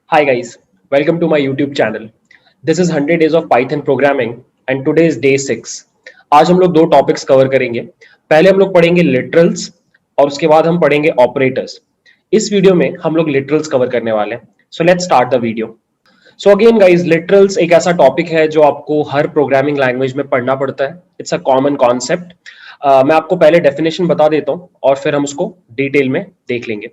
Hi guys, welcome to my YouTube channel. This is 100 days of Python programming and today is day 6. आज हम लोग दो topics cover करेंगे. पहले हम लोग पढ़ेंगे लिटरल्स और उसके बाद हम पढ़ेंगे ऑपरेटर्स. इस वीडियो में हम लोग लिटरल्स कवर करने वाले हैं. So let's start the video. So again guys, literals एक ऐसा टॉपिक है जो आपको हर प्रोग्रामिंग लैंग्वेज में पढ़ना पड़ता है. It's a common concept. मैं आपको पहले डेफिनेशन बता देता हूँ और फिर हम उसको डिटेल में देख लेंगे.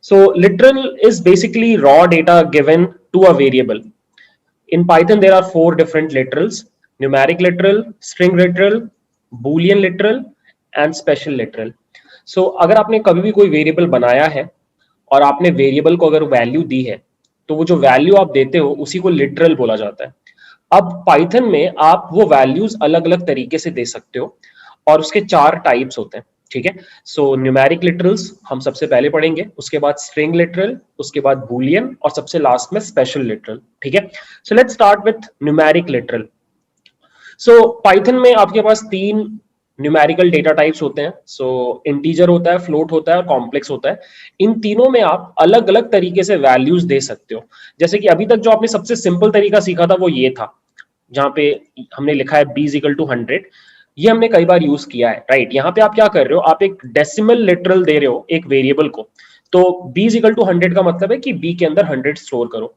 So literal is basically raw data given to a variable. In Python, there are four different literals: numeric literal, string literal, boolean literal, and special literal. So अगर आपने कभी भी कोई वेरिएबल बनाया है और आपने वेरिएबल को अगर वैल्यू दी है, तो वो जो वैल्यू आप देते हो उसी को लिटरल बोला जाता है. अब पाइथन में आप वो वैल्यूज अलग अलग तरीके से दे सकते हो और उसके चार टाइप्स होते हैं. ठीक है. सो न्यूमेरिक लिटरल्स हम सबसे पहले पढ़ेंगे, उसके बाद स्ट्रिंग लिटरल, उसके बाद बूलियन और सबसे लास्ट में स्पेशल लिटरल. ठीक है. So let's start with numeric literal. So Python में आपके पास तीन न्यूमेरिकल डेटा टाइप्स होते हैं. सो इंटीजर होता है, फ्लोट होता है और कॉम्प्लेक्स होता है. इन तीनों में आप अलग अलग तरीके से वैल्यूज दे सकते हो. जैसे कि अभी तक जो आपने सबसे सिंपल तरीका सीखा था वो ये था, जहां पे हमने लिखा है b इज इक्वल टू 100. ये हमने कई बार यूज किया है, राइट. यहाँ पे आप क्या कर रहे हो, आप एक डेसिमल लिटरल दे रहे हो एक वेरिएबल को. तो b इज इक्वल टू 100 का मतलब है कि b के अंदर 100 स्टोर करो.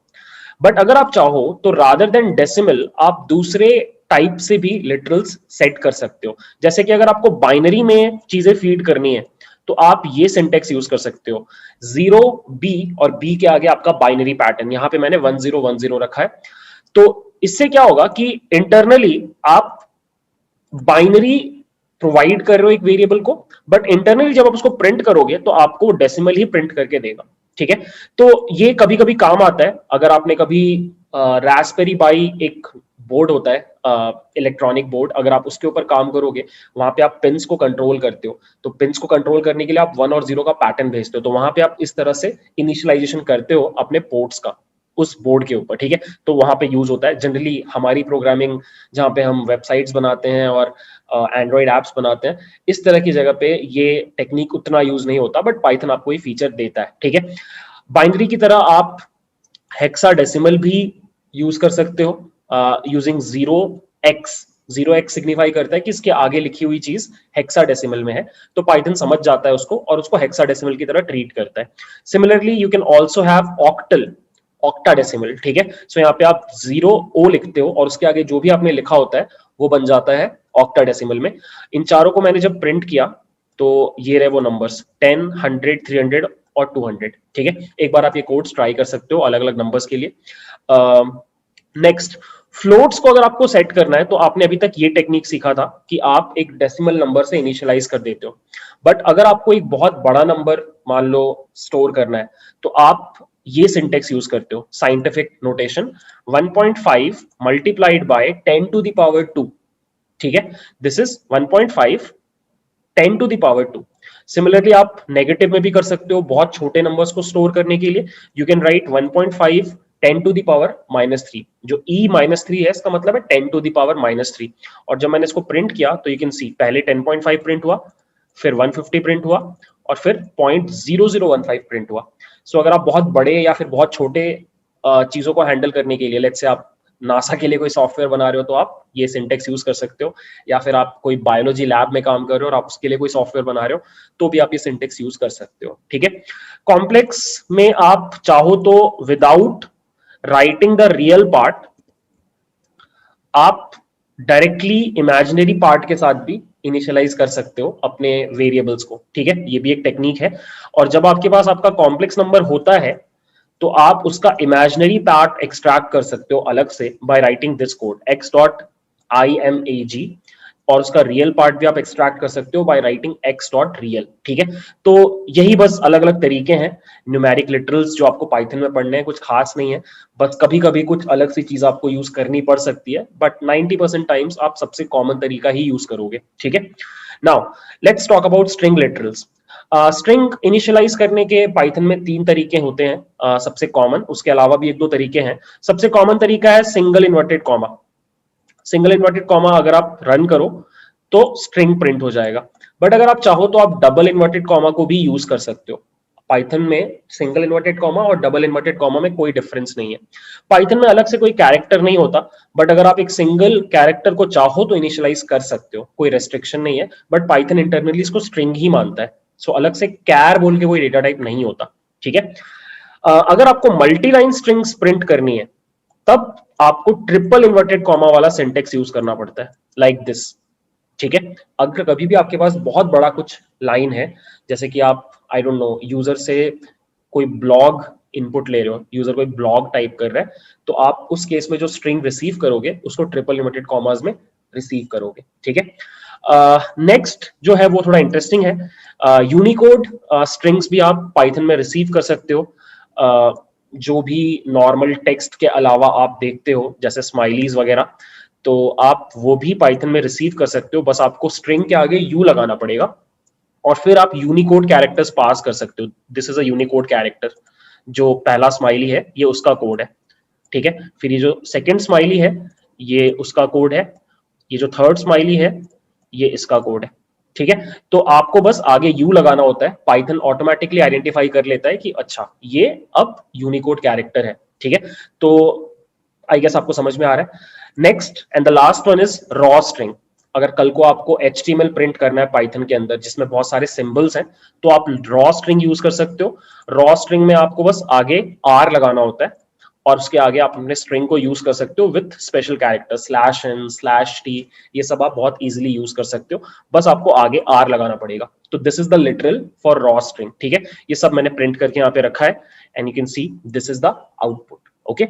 बट अगर आप चाहो तो रादर देन डेसिमल आप दूसरे टाइप से भी लिटरल्स सेट कर सकते हो. जैसे कि अगर आपको बाइनरी में चीजें फीड करनी है तो आप ये सिंटेक्स यूज कर सकते हो, 0 b और b के आगे आपका बाइनरी पैटर्न. यहाँ पे मैंने 1010 रखा है. तो इससे क्या होगा कि इंटरनली आप बाइनरी प्रोवाइड कर रहे हो एक वेरिएबल को, बट इंटरनली जब आप उसको प्रिंट करोगे तो आपको डेसिमल ही प्रिंट करके देगा. ठीक है. तो ये कभी कभी काम आता है. अगर आपने कभी रास्पबेरी पाई एक बोर्ड होता है, इलेक्ट्रॉनिक बोर्ड, अगर आप उसके ऊपर काम करोगे, वहां पे आप पिंस को कंट्रोल करते हो. तो पिंस को कंट्रोल करने के लिए आप 1 और 0 का पैटर्न भेजते हो. तो वहां पे आप इस तरह से इनिशियलाइजेशन करते हो अपने पोर्ट्स का उस बोर्ड के ऊपर. ठीक है. तो वहां पे यूज होता है जनरली हमारी प्रोग्रामिंग, जहां पे हम वेबसाइट्स बनाते हैं और एंड्रॉइड एप्स बनाते हैं, इस तरह की जगह पे ये टेक्निक उतना यूज नहीं होता, बट पाइथन आपको ये फीचर देता है. ठीक है. बाइनरी की तरह आप हेक्साडेसिमल भी यूज कर सकते हो यूजिंग 0x. 0x सिग्निफाई करता है कि इसके आगे लिखी हुई चीज हेक्साडेसिमल में है, तो पाइथन समझ जाता है उसको और उसको हेक्साडेसिमल की तरह ट्रीट करता है. Similarly you can also have octal, octadecimal. ठीक है. सो यहाँ पे आप 0 लिखते हो और उसके आगे जो भी आपने लिखा होता है वो बन जाता है ऑक्टाडेसिमल में. इन चारों को मैंने जब प्रिंट किया तो ये रहे वो नंबर्स 10, 100, 300 और 200. ठीक है. एक बार आप ये कोड्स ट्राई कर सकते हो अलग अलग नंबर्स के लिए. नेक्स्ट, फ्लोट्स को अगर आपको सेट करना है तो आपने अभी तक ये टेक्निक सीखा था कि आप एक डेसिमल नंबर से इनिशियलाइज कर देते हो. बट अगर आपको एक बहुत बड़ा नंबर मान लो स्टोर करना है तो आप ये सिंटेक्स यूज करते हो, scientific notation, 1.5 multiplied by 10 to the power 2. ठीक है. This is 1.5 10 to the power 2. Similarly आप नेगेटिव में भी कर सकते हो, बहुत छोटे नंबर्स को स्टोर करने के लिए you can write 1.5 10 to the power -3. जो e -3 है इसका मतलब है 10 टू द पावर -3. और जब मैंने इसको प्रिंट किया तो यू कैन सी पहले 10.5 प्रिंट हुआ, फिर 150 प्रिंट हुआ और फिर 0.0015 प्रिंट हुआ. सो अगर आप बहुत बड़े या फिर बहुत छोटे चीजों को हैंडल करने के लिए, लेट्स से आप नासा के लिए कोई सॉफ्टवेयर बना रहे हो तो आप ये सिंटेक्स यूज कर सकते हो, या फिर आप कोई बायोलॉजी लैब में काम कर रहे हो और आप उसके लिए कोई सॉफ्टवेयर बना रहे हो तो भी आप ये सिंटेक्स यूज कर सकते हो. ठीक है. कॉम्प्लेक्स में आप चाहो तो without writing the real part आप डायरेक्टली इमेजिनरी पार्ट के साथ भी इनिशियलाइज कर सकते हो अपने वेरिएबल्स को. ठीक है. ये भी एक टेक्निक है. और जब आपके पास आपका कॉम्प्लेक्स नंबर होता है तो आप उसका इमेजिनरी पार्ट एक्सट्रैक्ट कर सकते हो अलग से by writing this code x.imag, और उसका रियल पार्ट भी आप एक्सट्रैक्ट कर सकते हो बाय राइटिंग x.real. ठीक है. तो यही बस अलग अलग तरीके हैं न्यूमेरिक लिटरल्स जो आपको पाइथन में पढ़ने हैं. कुछ खास नहीं है, बस कभी कभी कुछ अलग सी चीज आपको यूज करनी पड़ सकती है, बट 90% टाइम्स आप सबसे कॉमन तरीका ही यूज करोगे. ठीक है. Now let's talk about string literals. String initialize करने के पाइथन में 3 तरीके होते हैं, सबसे कॉमन. उसके अलावा भी 1-2 तरीके हैं. सबसे कॉमन तरीका है single inverted comma. Single inverted comma अगर आप रन करो तो स्ट्रिंग प्रिंट हो जाएगा. बट अगर आप चाहो तो आप डबल इन्वर्टेड कॉमा को भी यूज कर सकते हो. पाइथन में सिंगल इन्वर्टेड कॉमा और डबल इन्वर्टेड कॉमा में कोई डिफरेंस नहीं है। पाइथन में अलग से कोई कैरेक्टर नहीं होता, बट अगर आप एक सिंगल कैरेक्टर को चाहो तो इनिशियलाइज कर सकते हो, कोई रेस्ट्रिक्शन नहीं है, बट पाइथन इंटरनली इसको स्ट्रिंग ही मानता है। सो अलग से कैर बोल के कोई डेटा टाइप नहीं होता, ठीक है। अगर आपको मल्टी लाइन स्ट्रिंग्स प्रिंट करनी है तब आपको ट्रिपल इन्वर्टेड कॉमा वाला सिंटेक्स यूज करना पड़ता है, लाइक दिस, ठीक है। अगर कभी भी आपके पास बहुत बड़ा कुछ लाइन है, जैसे कि आप आई डोंट नो यूजर से कोई ब्लॉग इनपुट ले रहे हो, यूजर कोई ब्लॉग टाइप कर रहा है, तो आप उस केस में जो स्ट्रिंग रिसीव करोगे उसको ट्रिपल इन्वर्टेड कॉमास में रिसीव करोगे, ठीक है। नेक्स्ट जो है वो थोड़ा इंटरेस्टिंग है। यूनिकोड स्ट्रिंग्स भी आप पाइथन में रिसीव कर सकते हो। जो भी नॉर्मल टेक्स्ट के अलावा आप देखते हो जैसे स्माइलीज वगैरह, तो आप वो भी पाइथन में रिसीव कर सकते हो, बस आपको स्ट्रिंग के आगे यू लगाना पड़ेगा और फिर आप यूनिकोड कैरेक्टर्स पास कर सकते हो। This is a Unicode character, जो पहला स्माइली है ये उसका कोड है, ठीक है। फिर ये जो सेकंड स्माइली है ये उसका कोड है, ये जो थर्ड स्माइली है ये इसका कोड है, ठीक है। तो आपको बस आगे यू लगाना होता है, पाइथन ऑटोमेटिकली आइडेंटिफाई कर लेता है कि अच्छा ये अब यूनिकोड कैरेक्टर है, ठीक है। तो आई गेस आपको समझ में आ रहा है। Next and the last one is raw string. अगर कल को आपको HTML प्रिंट करना है पाइथन के अंदर जिसमें बहुत सारे सिंबल्स हैं, तो आप रॉ स्ट्रिंग यूज कर सकते हो। रॉ स्ट्रिंग में आपको बस आगे आर लगाना होता है और उसके आगे आप अपने स्ट्रिंग को यूज कर सकते हो विथ स्पेशल कैरेक्टर /n/t, ये सब आप बहुत इजीली यूज कर सकते हो, बस आपको आगे आर लगाना पड़ेगा। तो this is the literal for raw string, ठीक है। ये सब मैंने प्रिंट करके यहाँ पे रखा है and you can see this is the output, okay.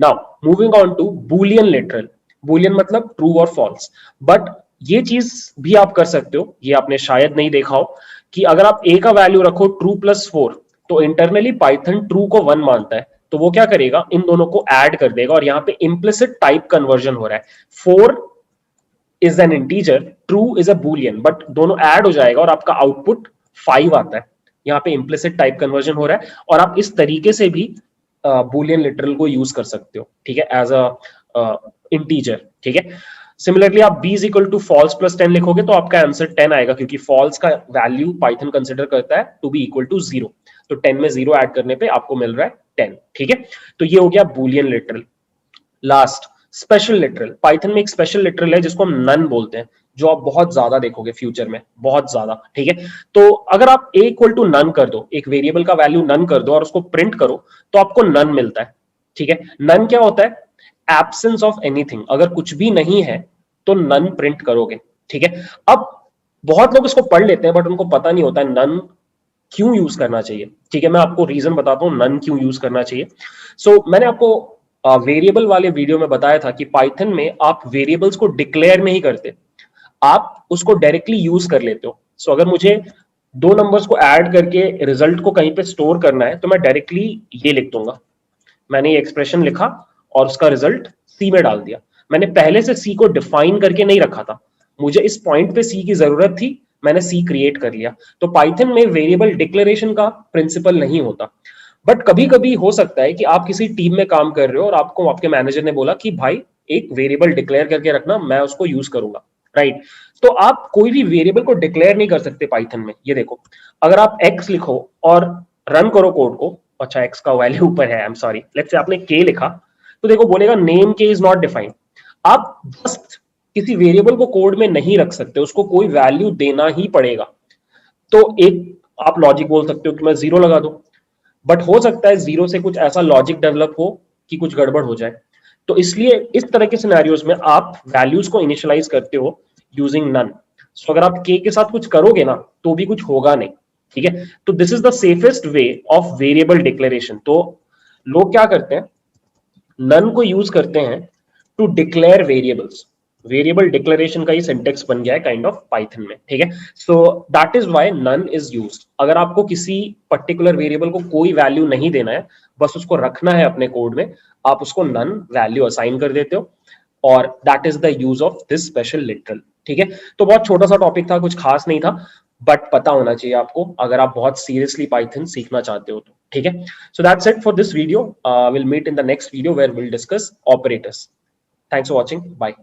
Now moving on to boolean literal. Boolean मतलब ट्रू और फॉल्स, बट ये चीज भी आप कर सकते हो, ये आपने शायद नहीं देखा हो कि अगर आप a का वैल्यू रखो true+4 तो इंटरनली पाइथन ट्रू को 1 मानता है, तो वो क्या करेगा इन दोनों को ऐड कर देगा और यहाँ पे इम्प्लिसिट टाइप कन्वर्जन हो रहा है। 4 is an integer, true is a Boolean, but दोनों ऐड हो जाएगा और आपका आउटपुट 5 आता है। यहाँ पे इम्प्लिसिट टाइप कन्वर्जन हो रहा है और आप इस तरीके से भी बूलियन लिटरल को यूज कर सकते हो, ठीक है, एज अ इंटीजर, ठीक है। सिमिलरली आप b is equal to false plus 10 लिखोगे तो आपका आंसर 10 आएगा, क्योंकि फॉल्स का वैल्यू पाइथन कंसिडर करता है टू बी इक्वल टू 0, तो 10 में 0 ऐड करने पे आपको मिल रहा है 10, ठीक है। तो ये हो गया Boolean literal. Last special literal. Python में एक स्पेशल लिटरल है जिसको हम नन बोलते हैं, जो आप बहुत ज्यादा देखोगे फ्यूचर में, बहुत ज्यादा, ठीक है। तो अगर आप a इक्वल टू नन कर दो, एक वेरिएबल का वैल्यू नन कर दो और उसको प्रिंट करो तो आपको नन मिलता है, ठीक है। नन क्या होता है? Absence of anything. अगर कुछ भी नहीं है तो नन प्रिंट करोगे, ठीक है। अब बहुत लोग इसको पढ़ लेते हैं बट उनको पता नहीं होता है नन क्यों यूज करना चाहिए, ठीक है। मैं आपको रीजन बताता हूं नन क्यों यूज करना चाहिए। सो मैंने आपको वेरिएबल वाले वीडियो में बताया था कि पाइथन में आप वेरिएबल्स को डिक्लेयर नहीं करते, आप उसको डायरेक्टली यूज कर लेते हो। सो अगर मुझे दो नंबर्स को ऐड करके रिजल्ट को कहीं पे स्टोर करना है तो मैं डायरेक्टली ये लिख दूंगा, मैंने ये एक्सप्रेशन लिखा और उसका रिजल्ट सी में डाल दिया। मैंने पहले से सी को डिफाइन करके नहीं रखा था, मुझे इस पॉइंट पे सी की जरूरत थी, मैंने सी क्रिएट कर लिया। तो पाइथन में वेरिएबल डिक्लेरेशन का प्रिंसिपल नहीं होता, बट कभी कभी हो सकता है कि आप किसी टीम में काम कर रहे हो और आपको आपके मैनेजर ने बोला कि भाई एक वेरिएबल डिक्लेयर करके रखना, मैं उसको यूज करूंगा, राइट। तो आप कोई भी वेरिएबल को डिक्लेयर नहीं कर सकते पाइथन में। ये देखो, अगर आप एक्स लिखो और रन करो कोड को, अच्छा एक्स का वैल्यू ऊपर है, I am sorry, let's say आपने के लिखा, तो देखो बोलेगा नेम के इज नॉट डिफाइंड। आप जस्ट किसी वेरिएबल को कोड में नहीं रख सकते, उसको कोई वैल्यू देना ही पड़ेगा। तो एक आप लॉजिक बोल सकते हो कि मैं 0 लगा दूं, बट हो सकता है 0 से कुछ ऐसा लॉजिक डेवलप हो कि कुछ गड़बड़ हो जाए। तो इसलिए इस तरह के सिनेरियोज में आप वैल्यूज को इनिशियलाइज करते हो यूजिंग नन। सो अगर आप के साथ कुछ करोगे ना तो भी कुछ होगा नहीं, ठीक है। तो this is the safest way of variable declaration. तो लोग क्या करते हैं, नन को यूज करते हैं to declare variables. Variable declaration का ही सिंटेक्स बन गया है काइंड ऑफ पाइथन में, ठीक है। So that is why none is used. अगर आपको किसी पर्टिकुलर वेरिएबल को कोई वैल्यू नहीं देना है, बस उसको रखना है अपने कोड में, आप उसको नन वैल्यू असाइन कर देते हो और that is the use of this special literal, ठीक है। तो बहुत छोटा सा टॉपिक था, कुछ खास नहीं था, बट पता होना चाहिए आपको अगर आप बहुत सीरियसली पाइथन सीखना चाहते हो तो, ठीक है। So that's it for this video. We'll meet in the next video where we'll discuss operators. Thanks for watching, bye.